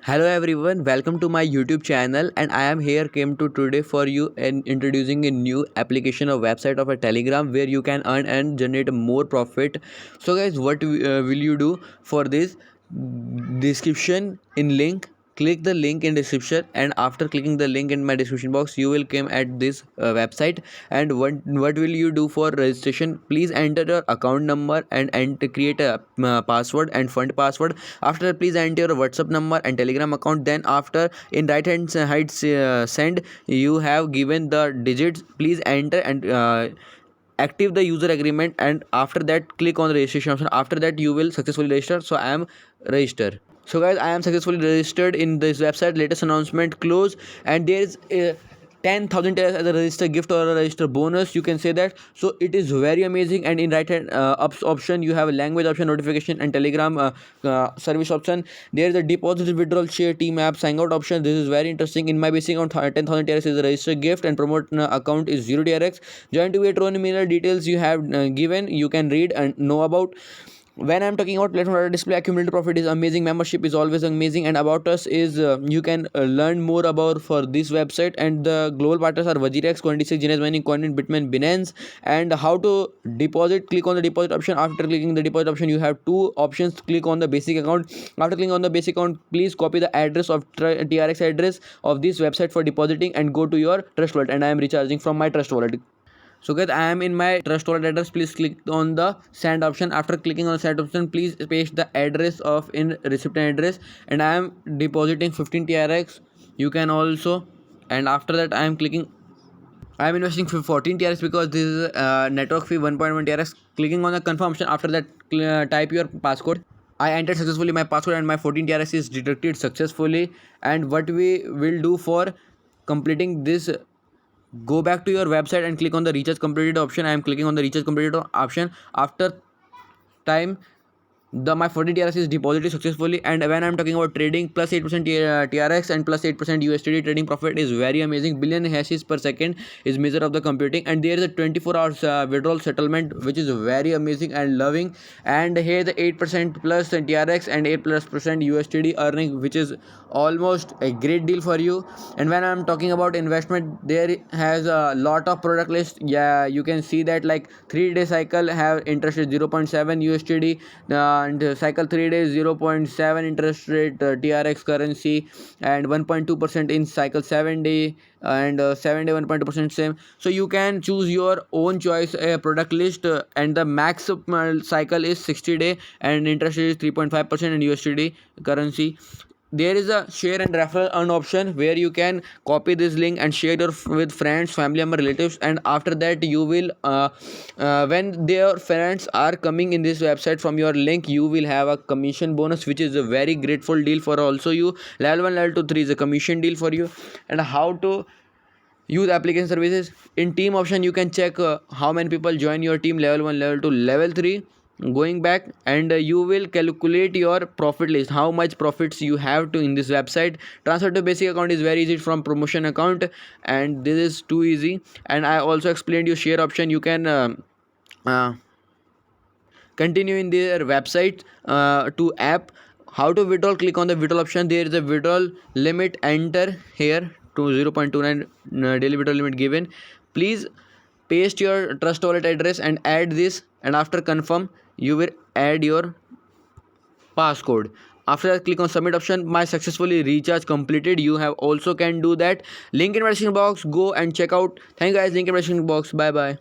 Hello everyone, welcome to my YouTube channel, and I am here came to today for you and introducing a new application or website of a Telegram where you can earn and generate more profit. So guys, what will you do for this? Description in link, click the link in description, and after clicking the link in my description box you will come at this website. And what will you do for registration? Please enter your account number and create a password and fund password. After that, please enter your WhatsApp number and Telegram account. Then after, in right hand side send, you have given the digits. Please enter and active the user agreement, and after that click on the registration option. After that you will successfully register. So I am registered. So guys, I am successfully registered in this website. Latest announcement close, and there is a 10,000 as a register gift or a register bonus, you can say that. So it is very amazing. And in right hand option you have a language option, notification, and Telegram service option. There is a deposit, withdrawal, share, team app, sign out option. This is very interesting. In my basic account 10,000 TRX is a register gift, and promote account is 0 TRX. Join to get nominal details you have given, you can read and know about. When I'm talking about platform display, accumulated profit is amazing, membership is always amazing, and about us is you can learn more about for this website. And the global partners are Wajirex, Coin26, Genius Mining, Coinbit, Bitmain, Binance. And how to deposit? Click on the deposit option. After clicking the deposit option, you have two options. Click on the basic account. After clicking on the basic account, please copy the address of TRX address of this website for depositing and go to your trust wallet. And I am recharging from my trust wallet. So guys, I am in my trust wallet address. Please click on the send option. After clicking on the send option, please paste the address of in recipient address, and I am depositing 15 TRX. You can also, and after that I am clicking, I am investing 14 TRX because this is network fee 1.1 TRX. Clicking on the confirm option. After that, type your passcode. I entered successfully my password and my 14 TRX is detected successfully. And what we will do for completing this, go back to your website and click on the recharge completed option. I am clicking on the recharge completed option. After time, the my 40 TRX is deposited successfully. And when I'm talking about trading, plus 8% TRX and plus 8% USDT trading profit is very amazing. Billion hashes per second is measure of the computing, and there is a 24 hours withdrawal settlement, which is very amazing and loving. And here the 8% plus TRX and 8% USDT earning, which is almost a great deal for you. And when I'm talking about investment, there has a lot of product list. Yeah, you can see that like 3-day cycle have interest rate 0.7 USDT, and cycle 3 days 0.7 interest rate TRX currency, and 1.2% in cycle 7 day, and 7 day 1.2% same. So you can choose your own choice a product list, and the max cycle is 60 day, and interest rate is 3.5% in USDT currency. There is a share and referral earn option where you can copy this link and share your with friends, family member, relatives. And after that you will when their friends are coming in this website from your link, you will have a commission bonus, which is a very grateful deal for also you. Level 1, level 2, 3 is a commission deal for you. And how to use application services? In team option you can check how many people join your team, level 1, level 2, level 3. Going back, and you will calculate your profit list, how much profits you have to in this website. Transfer to basic account is very easy from promotion account, and this is too easy. And I also explained you share option. You can uh, continue in their website to app. How to withdraw? Click on the withdrawal option. There is a withdrawal limit, enter here to 0.29 daily withdrawal limit given. Please paste your trust wallet address and add this, and after confirm you will add your passcode. After that, click on submit option. My successfully recharge completed. You have also can do that. Link in description box, go and check out. Thank you guys. Link in description box. Bye bye.